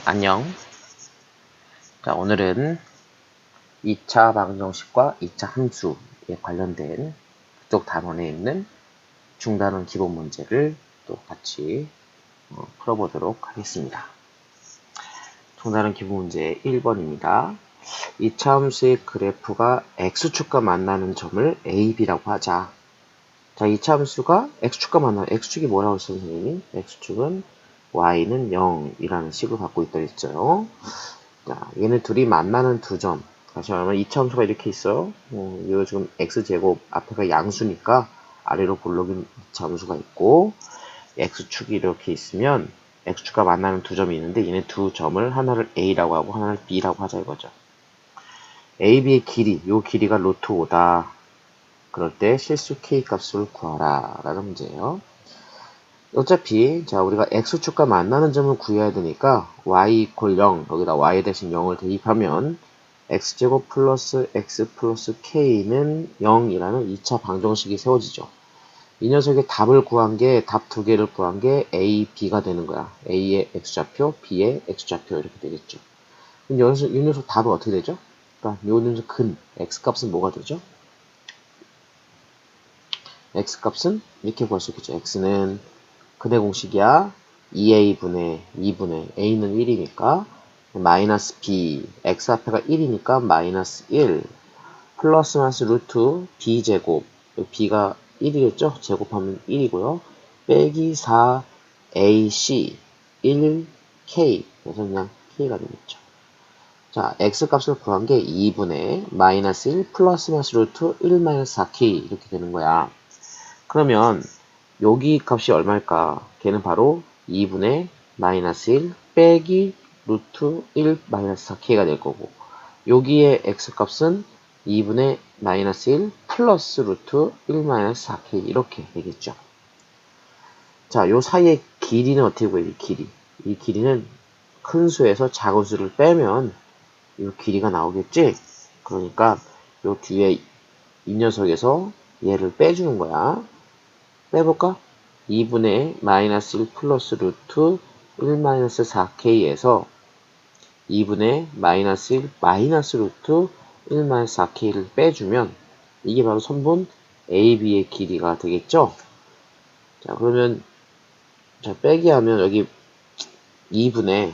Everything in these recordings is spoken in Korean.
안녕. 자, 오늘은 2차 방정식과 2차 함수에 관련된 그쪽 단원에 있는 중단원 기본 문제를 또 같이 풀어보도록 하겠습니다. 중단원 기본 문제 1번입니다. 2차 함수의 그래프가 x축과 만나는 점을 a, b라고 하자. 자, 2차 함수가 x축과 만나는, x축이 뭐라고 했어요, 선생님이? x축은 y는 0이라는 식을 갖고 있다 했죠. 자, 얘네 둘이 만나는 두 점. 다시 말하면 2차 함수가 이렇게 있어요. 이거 지금 x제곱 앞에가 양수니까 아래로 볼록인 2차 함수가 있고 x축이 이렇게 있으면 x축과 만나는 두 점이 있는데 얘네 두 점을 하나를 a라고 하고 하나를 b라고 하자 이거죠. a, b의 길이, 요 길이가 루트 5다. 그럴 때 실수 k 값을 구하라 라는 문제예요. 어차피 자 우리가 x축과 만나는 점을 구해야 되니까 y = 0 여기다 y 대신 0을 대입하면 x제곱 플러스 x 플러스 k는 0이라는 2차 방정식이 세워지죠. 이 녀석의 답을 구한 게 답 두 개를 구한 게 a, b가 되는 거야. a의 x좌표, b의 x좌표 이렇게 되겠죠. 그럼 여기서 이 녀석 답은 어떻게 되죠? 그러니까 이 녀석 근 x 값은 뭐가 되죠? x 값은 이렇게 구할 수 있겠죠. x는 근의 공식이야. 2a분의 2분의 a는 1이니까 마이너스 b x 앞에가 1이니까 마이너스 1 플러스 마이너스 루트 b제곱 b가 1이겠죠? 제곱하면 1이고요. 빼기 4ac 1k 그래서 그냥 k가 되겠죠. 자, x 값을 구한 게 2분의 마이너스 1 플러스 마이너스 루트 1 마이너스 4k 이렇게 되는 거야. 그러면 여기 값이 얼마일까? 걔는 바로 2분의 마이너스 1 빼기 루트 1 마이너스 4k가 될 거고 여기에 x값은 2분의 마이너스 1 플러스 루트 1 마이너스 4k 이렇게 되겠죠. 자, 요 사이의 길이는 어떻게 보여요? 이 길이는 큰 수에서 작은 수를 빼면 이 길이가 나오겠지? 그러니까 요 뒤에 이 녀석에서 얘를 빼주는 거야. 빼볼까? 2분의 마이너스 1 플러스 루트 1 마이너스 4k에서 2분의 마이너스 1 마이너스 루트 1 마이너스 4k를 빼주면 이게 바로 선분 AB의 길이가 되겠죠? 자, 그러면 자 빼기 하면 여기 2분의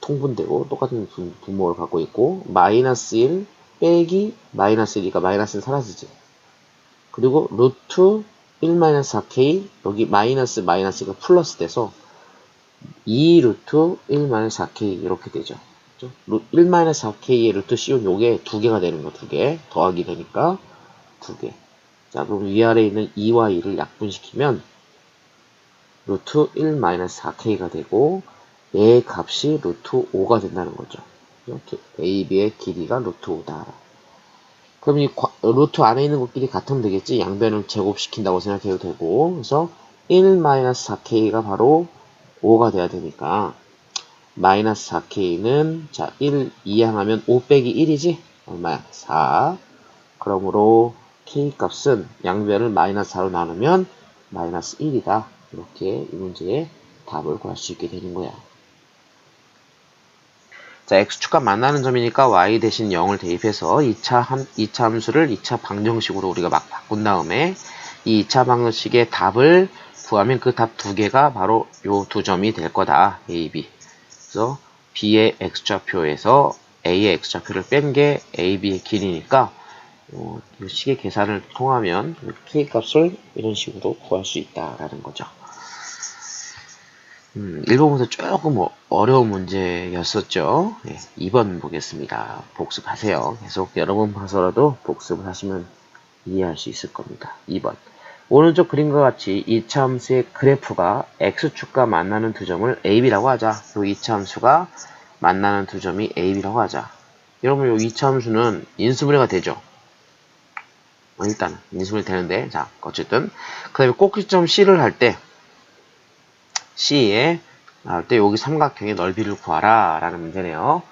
통분되고 똑같은 분모를 갖고 있고 마이너스 1 빼기 마이너스 1이니까 마이너스는 사라지지. 그리고 루트 1-4k 여기 마이너스가 플러스 돼서 2 루트 1-4k 이렇게 되죠. 1-4k의 루트 씌운 요게 두 개가 되는 거, 두 개. 더하기 되니까 두 개. 자, 그럼 위아래에 있는 2와 2를 약분시키면 루트 1-4k가 되고 얘의 값이 루트 5가 된다는 거죠. 이렇게 AB의 길이가 루트 5다. 그럼 이 루트 안에 있는 것끼리 같으면 되겠지. 양변을 제곱시킨다고 생각해도 되고. 그래서 1-4k가 바로 5가 돼야 되니까 마이너스 4k는 자 1 이항하면 5 빼기 1이지? 얼마야? 4. 그러므로 k 값은 양변을 마이너스 4로 나누면 마이너스 1이다. 이렇게 이 문제의 답을 구할 수 있게 되는 거야. 자, x축과 만나는 점이니까 y 대신 0을 대입해서 2차 함수를 2차 방정식으로 우리가 막 바꾼 다음에 이 2차 방정식의 답을 구하면 그 답 두 개가 바로 요 두 점이 될 거다. a, b. 그래서 b의 x좌표에서 a의 x좌표를 뺀 게 a, b의 길이니까 이 식의 계산을 통하면 k 값을 이런 식으로 구할 수 있다라는 거죠. 1번부터 조금 어려운 문제였었죠. 네, 2번 보겠습니다. 복습하세요. 계속 여러 번 봐서라도 복습을 하시면 이해할 수 있을 겁니다. 2번. 오른쪽 그림과 같이 2차 함수의 그래프가 x축과 만나는 두 점을 ab라고 하자. 요 2차 함수가 만나는 두 점이 ab라고 하자. 여러분 요 2차 함수는 인수분해가 되죠. 일단 인수분해 되는데 자 어쨌든 그 다음에 꼭지점 C를 할 때 C에 나올 때 여기 삼각형의 넓이를 구하라 라는 문제네요.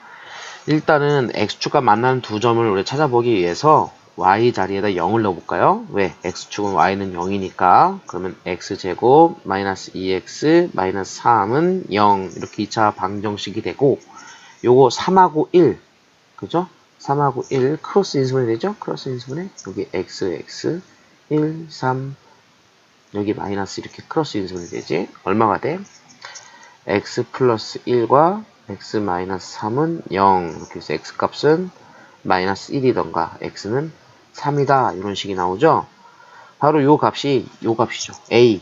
일단은 x축과 만나는 두 점을 우리 찾아보기 위해서 y 자리에다 0을 넣어볼까요? 왜? x축은 y는 0이니까. 그러면 x제곱 마이너스 2x 마이너스 3은 0 이렇게 2차 방정식이 되고 요거 3하고 1 그죠? 3하고 1 크로스 인수분해 되죠? 크로스 인수분해 여기 x 1 3 여기 마이너스 이렇게 크로스 인수분해 되지? 얼마가 돼? x 플러스 1과 x 마이너스 3은 0 이렇게 해서 x 값은 마이너스 1이던가 x는 3이다 이런 식이 나오죠. 바로 요 값이죠. a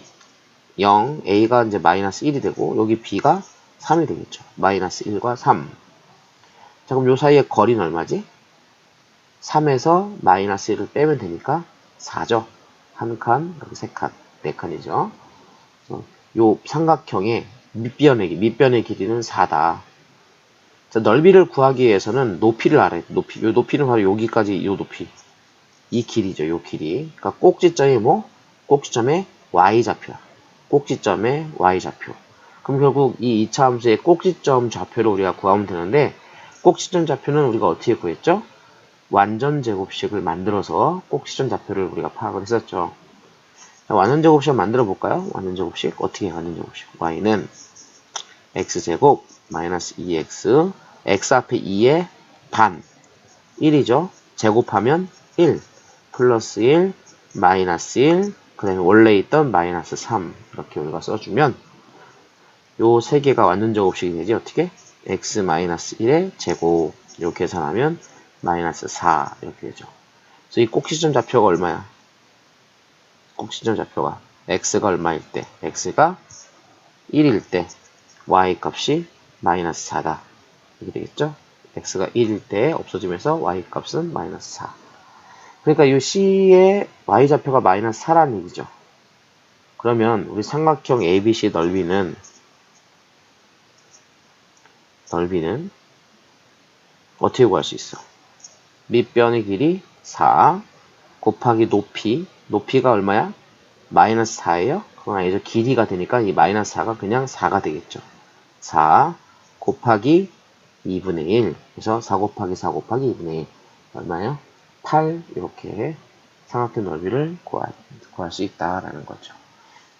0 a가 이제 마이너스 1이 되고 여기 b가 3이 되겠죠. 마이너스 1과 3. 자 그럼 요 사이의 거리는 얼마지? 3에서 마이너스 1을 빼면 되니까 4죠. 한 칸, 여기 세 칸, 네 칸이죠. 요 삼각형의 밑변의 길이는 4다. 자, 넓이를 구하기 위해서는 높이를 알아야 돼. 요 높이는 바로 여기까지 요 높이. 이 길이죠, 요 길이. 그러니까 꼭지점이 뭐? 꼭지점의 y좌표야. 꼭지점의 y좌표. 그럼 결국 이 2차 함수의 꼭지점 좌표를 우리가 구하면 되는데, 꼭지점 좌표는 우리가 어떻게 구했죠? 완전 제곱식을 만들어서 꼭지점 좌표를 우리가 파악을 했었죠. 자, 완전 제곱식 만들어 볼까요? 완전 제곱식 어떻게 해요? 완전 제곱식 y는 x제곱 마이너스 2x x 앞에 2의 반 1이죠. 제곱하면 1 플러스 1 마이너스 1 그 다음에 원래 있던 마이너스 3 이렇게 우리가 써주면 요 세 개가 완전 제곱식이 되지. 어떻게? x 마이너스 1의 제곱 이렇게 계산하면 마이너스 4 이렇게 되죠. 그래서 이 꼭지점 좌표가 얼마야? 꼭지점 좌표가 x가 얼마일 때? x가 1일 때 y 값이 마이너스 4다. 이렇게 되겠죠? x가 1일 때 없어지면서 y 값은 마이너스 4. 그러니까 이 C의 y좌표가 마이너스 4라는 얘기죠. 그러면 우리 삼각형 ABC 넓이는 어떻게 구할 수 있어? 밑변의 길이 4 곱하기 높이가 얼마야? 마이너스 4예요? 그건 아니죠. 길이가 되니까 이 마이너스 4가 그냥 4가 되겠죠. 4 곱하기 2분의 1 그래서 4 곱하기 4 곱하기 2분의 1 얼마예요? 8 이렇게 삼각형 넓이를 구할 수 있다라는 거죠.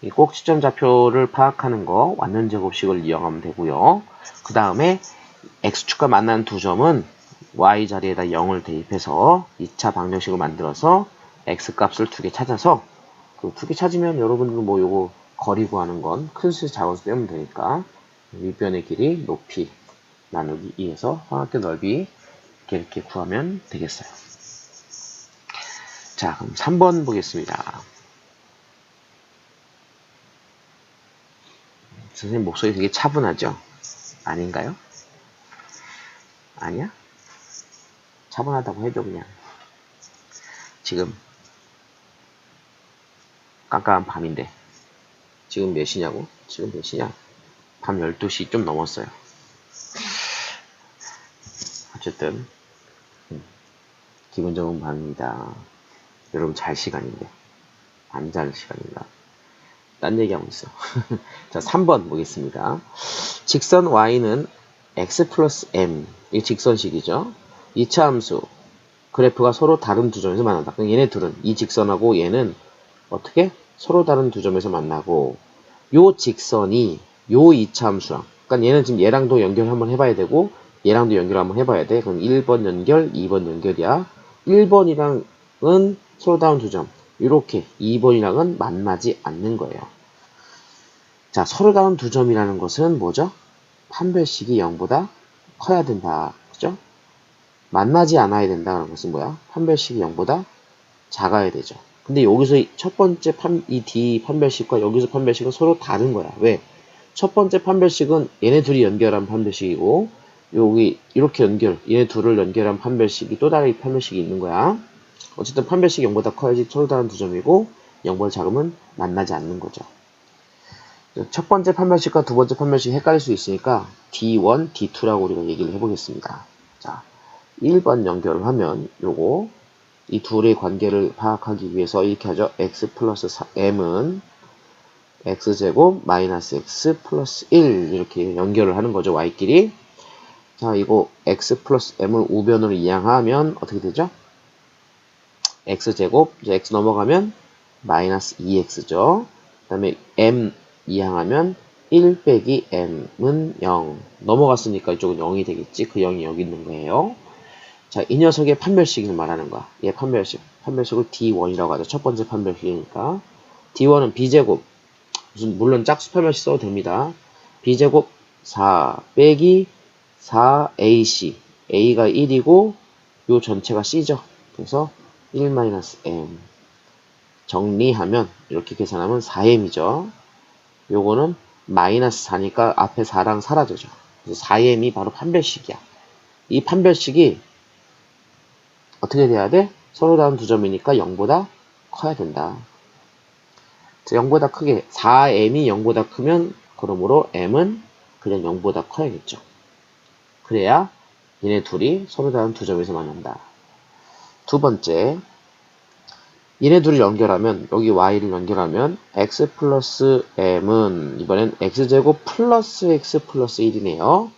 이 꼭지점 좌표를 파악하는 거 완전 제곱식을 이용하면 되고요. 그 다음에 x축과 만나는 두 점은 y 자리에다 0을 대입해서 2차 방정식을 만들어서 x 값을 두 개 찾아서 그 두 개 찾으면 여러분들 뭐 요거 거리 구하는 건 큰 수 작은 수 빼면 되니까 윗변의 길이 높이 나누기 2에서 삼각형 넓이 이렇게 구하면 되겠어요. 자, 그럼 3번 보겠습니다. 선생님 목소리 되게 차분하죠? 아닌가요? 아니야? 차분하다고 해줘 그냥. 지금 깜깜한 밤인데 지금 몇 시냐고? 지금 몇 시냐? 밤 12시 좀 넘었어요. 어쨌든 기분 좋은 밤입니다. 여러분 잘 시간인데 안 잘 시간인가? 딴 얘기하고 있어. 자, 3번 보겠습니다. 직선 y는 x 플러스 m 이 직선식이죠. 2차 함수 그래프가 서로 다른 두 점에서 만난다. 그럼 얘네 둘은 이 직선하고 얘는 어떻게? 서로 다른 두 점에서 만나고 요 직선이 요 2차 함수랑 그러니까 얘는 지금 얘랑도 연결 한번 해봐야 되고 얘랑도 연결 한번 해봐야 돼. 그럼 1번 연결, 2번 연결이야. 1번이랑은 서로 다른 두 점 이렇게 2번이랑은 만나지 않는 거예요. 자, 서로 다른 두 점이라는 것은 뭐죠? 판별식이 0보다 커야 된다. 그죠? 만나지 않아야 된다는 것은 뭐야? 판별식이 0보다 작아야 되죠. 근데 여기서 첫 번째 이 D 판별식과 여기서 판별식은 서로 다른 거야. 왜? 첫 번째 판별식은 얘네 둘이 연결한 판별식이고 여기 이렇게 얘네 둘을 연결한 판별식이 또 다른 판별식이 있는 거야. 어쨌든 판별식이 0보다 커야지 서로 다른 두 점이고 0보다 작으면 만나지 않는 거죠. 첫 번째 판별식과 두 번째 판별식이 헷갈릴 수 있으니까 D1, D2라고 우리가 얘기를 해보겠습니다. 자, 1번 연결을 하면 요거 이 둘의 관계를 파악하기 위해서 이렇게 하죠. x 플러스 m은 x제곱 마이너스 x 플러스 1 이렇게 연결을 하는 거죠. y끼리. 자, 이거 x 플러스 m을 우변으로 이항하면 어떻게 되죠? x제곱, 이제 x 넘어가면 마이너스 2x죠. 그 다음에 m 이항하면 1 빼기 m은 0. 넘어갔으니까 이쪽은 0이 되겠지. 그 0이 여기 있는 거예요. 자, 이 녀석의 판별식을 말하는 거야. 얘 판별식. 판별식을 D1이라고 하죠. 첫 번째 판별식이니까. D1은 B제곱. 물론 짝수 판별식 써도 됩니다. B제곱 4 빼기 4AC. A가 1이고, 요 전체가 C죠. 그래서 1-M. 정리하면, 이렇게 계산하면 4M이죠. 요거는 마이너스 4니까 앞에 4랑 사라져죠. 그래서 4M이 바로 판별식이야. 이 판별식이 어떻게 돼야 돼? 서로 다른 두 점이니까 0보다 커야 된다. 0보다 크게 4m이 0보다 크면 그러므로 m은 그냥 0보다 커야겠죠. 그래야 얘네 둘이 서로 다른 두 점에서 만난다. 두 번째, 얘네 둘을 연결하면 여기 y를 연결하면 x 플러스 m은 이번엔 x제곱 플러스 x 플러스 1이네요.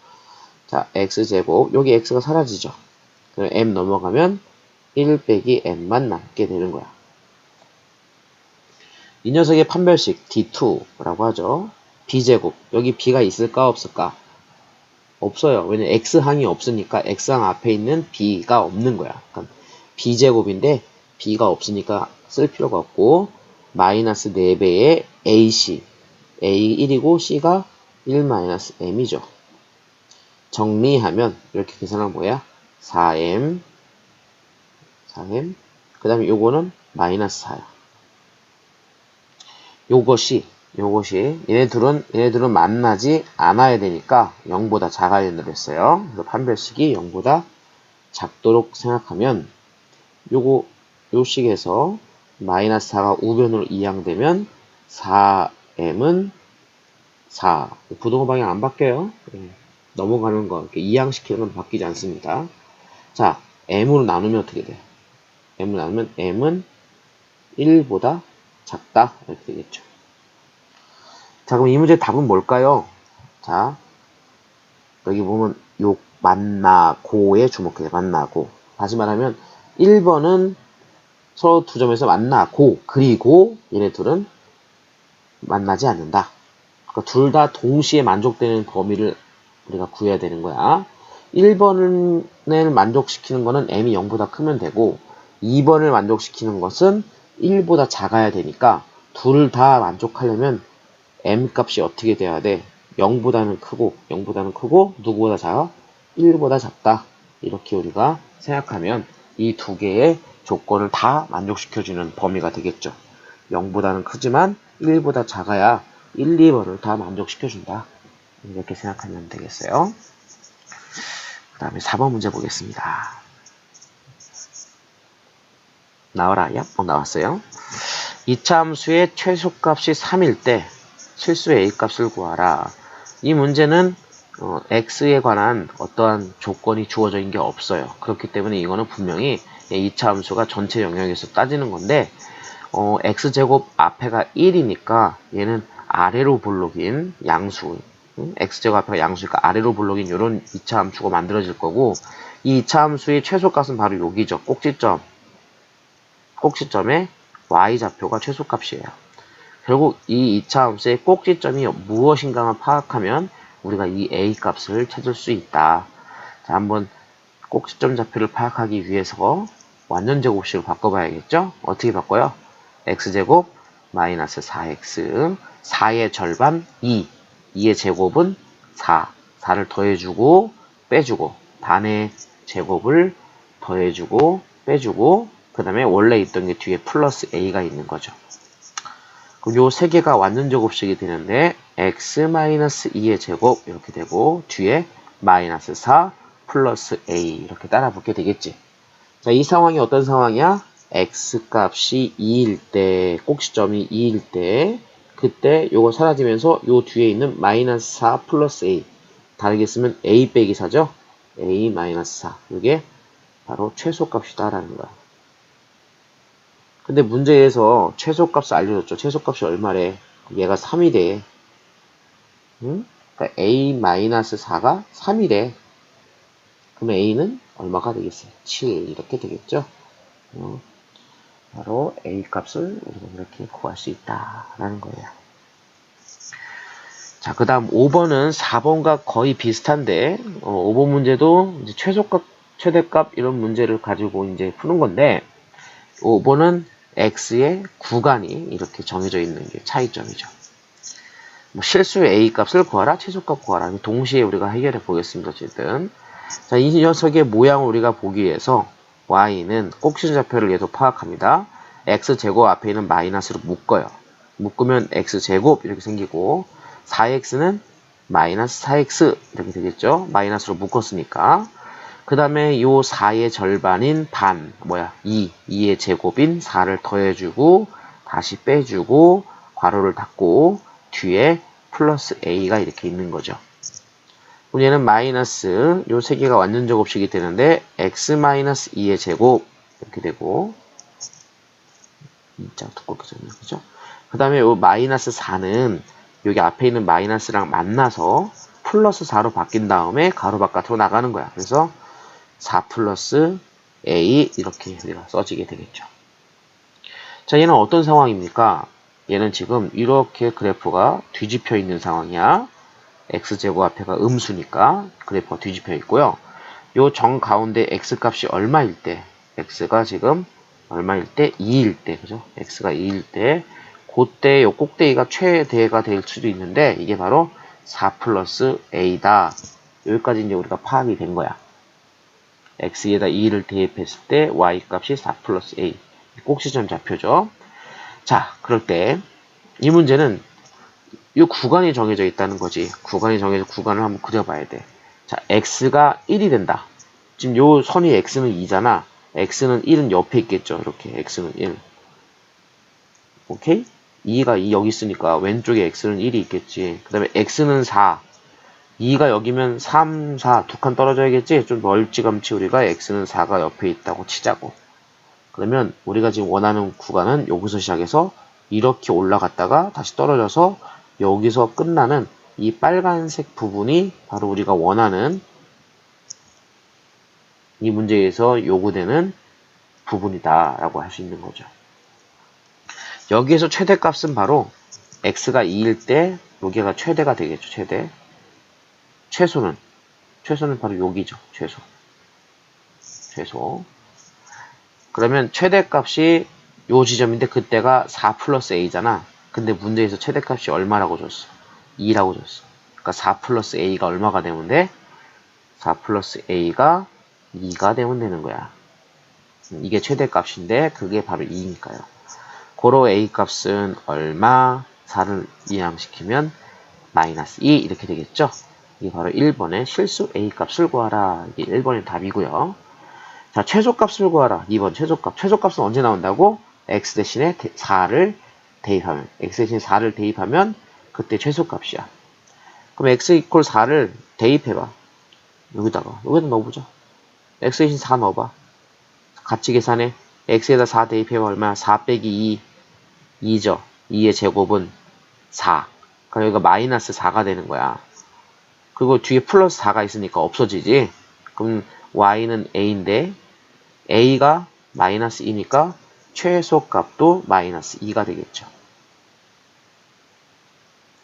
자, x제곱 여기 x가 사라지죠. 그럼 m 넘어가면 1 빼기 m만 남게 되는 거야. 이 녀석의 판별식 D2라고 하죠. B제곱. 여기 B가 있을까 없을까? 없어요. 왜냐면 X항이 없으니까 X항 앞에 있는 B가 없는 거야. 그러니까 B제곱인데 B가 없으니까 쓸 필요가 없고 마이너스 4배의 AC. A 1이고 C가 1-M이죠. 정리하면 이렇게 계산하면 뭐야? 4M 그 다음에 요거는 마이너스 4야. 요것이 얘네들은 만나지 않아야 되니까 0보다 작아야 된다고 했어요. 그래서 판별식이 0보다 작도록 생각하면 요 식에서 마이너스 4가 우변으로 이항되면 4m은 4. 부동호 방향 안 바뀌어요. 넘어가는 거, 이렇게 이항시키는 건 바뀌지 않습니다. 자, m으로 나누면 어떻게 돼? m으로 나누면 m은 1보다 작다. 이렇게 되겠죠. 자, 그럼 이 문제의 답은 뭘까요? 자, 여기 보면 요 만나고에 주목해요. 만나고. 다시 말하면 1번은 서로 두 점에서 만나고 그리고 얘네 둘은 만나지 않는다. 그러니까 둘 다 동시에 만족되는 범위를 우리가 구해야 되는 거야. 1번을 만족시키는 거는 m이 0보다 크면 되고 2번을 만족시키는 것은 1보다 작아야 되니까 둘 다 만족하려면 m 값이 어떻게 돼야 돼? 0보다는 크고 누구보다 작아? 1보다 작다. 이렇게 우리가 생각하면 이 두 개의 조건을 다 만족시켜주는 범위가 되겠죠. 0보다는 크지만 1보다 작아야 1, 2번을 다 만족시켜준다. 이렇게 생각하면 되겠어요. 그 다음에 4번 문제 보겠습니다. 나와라. 야, 나왔어요. 이차 함수의 최소값이 3일 때 실수의 A값을 구하라. 이 문제는 X에 관한 어떠한 조건이 주어져 있는 게 없어요. 그렇기 때문에 이거는 분명히 2차 함수가 전체 영역에서 따지는 건데 X제곱 앞에가 1이니까 얘는 아래로 볼록인 양수 X제곱 앞에가 양수니까 아래로 볼록인 이런 2차 함수가 만들어질 거고 이 2차 함수의 최소값은 바로 여기죠. 꼭지점에 Y좌표가 최소값이에요. 결국 이 2차 함수의 꼭지점이 무엇인가만 파악하면 우리가 이 A값을 찾을 수 있다. 자, 한번 꼭지점 좌표를 파악하기 위해서 완전 제곱식을 바꿔봐야겠죠? 어떻게 바꿔요? X제곱 마이너스 4X 4의 절반 2 2의 제곱은 4를 더해주고 빼주고 반의 제곱을 더해주고 빼주고 그 다음에 원래 있던 게 뒤에 플러스 A가 있는 거죠. 요 세 개가 완전 제곱식이 되는데 x-2의 제곱 이렇게 되고 뒤에 마이너스 4 플러스 a 이렇게 따라 붙게 되겠지. 자, 이 상황이 어떤 상황이야? x값이 2일 때 꼭지점이 2일 때 그때 요거 사라지면서 요 뒤에 있는 마이너스 4 플러스 a 다르게 쓰면 a 빼기 4죠? a 마이너스 4 이게 바로 최소값이다라는 거야. 근데 문제에서 최소값을 알려줬죠. 최소값이 얼마래? 얘가 3이래. 응? 그러니까 A-4가 3이래. 그럼 A는 얼마가 되겠어요? 7 이렇게 되겠죠. 바로 a 값을 우리가 이렇게 구할 수 있다라는 거예요. 자, 그 다음 5번은 4번과 거의 비슷한데 5번 문제도 이제 최소값, 최대값 이런 문제를 가지고 이제 푸는 건데 5번은 x의 구간이 이렇게 정해져 있는 게 차이점이죠. 뭐 실수의 a 값을 구하라, 최소값 구하라. 동시에 우리가 해결해 보겠습니다. 어쨌든 자, 이 녀석의 모양을 우리가 보기 위해서 y는 꼭지좌표를 계속 파악합니다. x제곱 앞에 있는 마이너스로 묶어요. 묶으면 x제곱 이렇게 생기고 4x는 마이너스 4x 이렇게 되겠죠. 마이너스로 묶었으니까. 그 다음에 요 4의 절반인 반, 2의 제곱인 4를 더해주고 다시 빼주고 괄호를 닫고 뒤에 플러스 a가 이렇게 있는 거죠. 그럼 얘는 마이너스 요 세 개가 완전 제곱식이 되는데 x 마이너스 2의 제곱 이렇게 되고 2자 두껍게 적는 거죠. 그 다음에 요 마이너스 4는 여기 앞에 있는 마이너스랑 만나서 플러스 4로 바뀐 다음에 가로 바깥으로 나가는 거야. 그래서 4 플러스 a 이렇게 우리가 써지게 되겠죠. 자, 얘는 어떤 상황입니까? 얘는 지금 이렇게 그래프가 뒤집혀 있는 상황이야. x제곱 앞에가 음수니까 그래프가 뒤집혀 있고요. 요 정 가운데 x값이 얼마일 때, x가 지금 얼마일 때? 2일 때, 그죠? x가 2일 때, 그때 요 꼭대기가 최대가 될 수도 있는데 이게 바로 4 플러스 a다. 여기까지 이제 우리가 파악이 된 거야. x에다 2를 대입했을 때 y 값이 4 플러스 a. 꼭지점 좌표죠. 자, 그럴 때 이 문제는 이 구간이 정해져 있다는 거지. 구간이 정해져 구간을 한번 그려봐야 돼. 자, x가 1이 된다. 지금 요 선이 x는 2잖아. x는 1은 옆에 있겠죠. 이렇게 x는 1. 오케이? 2가 여기 있으니까 왼쪽에 x는 1이 있겠지. 그 다음에 x는 4. 2가 여기면 3, 4 두 칸 떨어져야겠지. 좀 멀찌감치 우리가 x는 4가 옆에 있다고 치자고. 그러면 우리가 지금 원하는 구간은 여기서 시작해서 이렇게 올라갔다가 다시 떨어져서 여기서 끝나는 이 빨간색 부분이 바로 우리가 원하는 이 문제에서 요구되는 부분이다 라고 할 수 있는 거죠. 여기에서 최대값은 바로 x가 2일 때 여기가 최대가 되겠죠. 최소는 바로 여기죠. 최소. 그러면 최대값이 요 지점인데 그때가 4 플러스 a잖아. 근데 문제에서 최대값이 얼마라고 줬어? 2라고 줬어. 그러니까 4 플러스 a가 얼마가 되면 돼? 4 플러스 a가 2가 되면 되는 거야. 이게 최대값인데 그게 바로 2니까요. 고로 a 값은 얼마? 4를 이항시키면 마이너스 2 이렇게 되겠죠? 이게 바로 1번의 실수 a 값을 구하라. 이게 1번의 답이고요. 자, 최소값을 구하라. 2번 최소값. 최소값은 언제 나온다고? x 대신에 4를 대입하면. x 대신에 4를 대입하면 그때 최소값이야. 그럼 x 이퀄 4를 대입해봐. 여기다 넣어보자. x 대신 4 넣어봐. 같이 계산해. x에다 4 대입해봐. 얼마야? 4 빼기 2. 2죠. 2의 제곱은 4. 그러니까 여기가 마이너스 4가 되는 거야. 그리고 뒤에 플러스 4가 있으니까 없어지지. 그럼 y는 a인데 a가 마이너스 2니까 최소값도 마이너스 2가 되겠죠.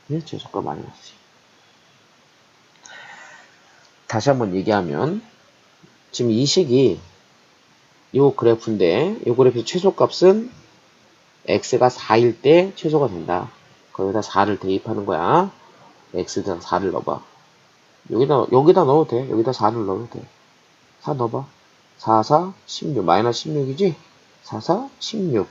네, 최소값 마이너스 2. 다시 한번 얘기하면 지금 이 식이 요 그래프인데 요 그래프의 최소값은 x가 4일 때 최소가 된다. 거기다 4를 대입하는 거야. x에다 4를 넣어봐. 여기다 넣어도 돼. 여기다 4를 넣어도 돼. 4 넣어봐. 4, 4, 16. 마이너스 16이지? 4, 4, 16.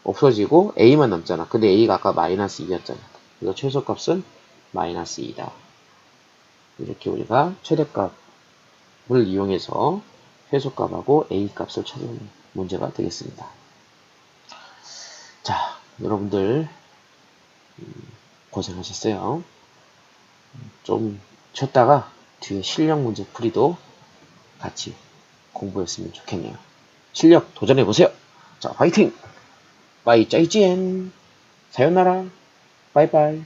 없어지고 a만 남잖아. 근데 a가 아까 마이너스 2였잖아. 그래서 최소값은 마이너스 2다. 이렇게 우리가 최대값을 이용해서 최소값하고 a 값을 찾는 문제가 되겠습니다. 자, 여러분들 고생하셨어요. 좀 쉬었다가 뒤에 실력 문제 풀이도 같이 공부했으면 좋겠네요. 실력 도전해보세요. 자, 화이팅! 빠이 짜이지엔 사요나라 바이바이.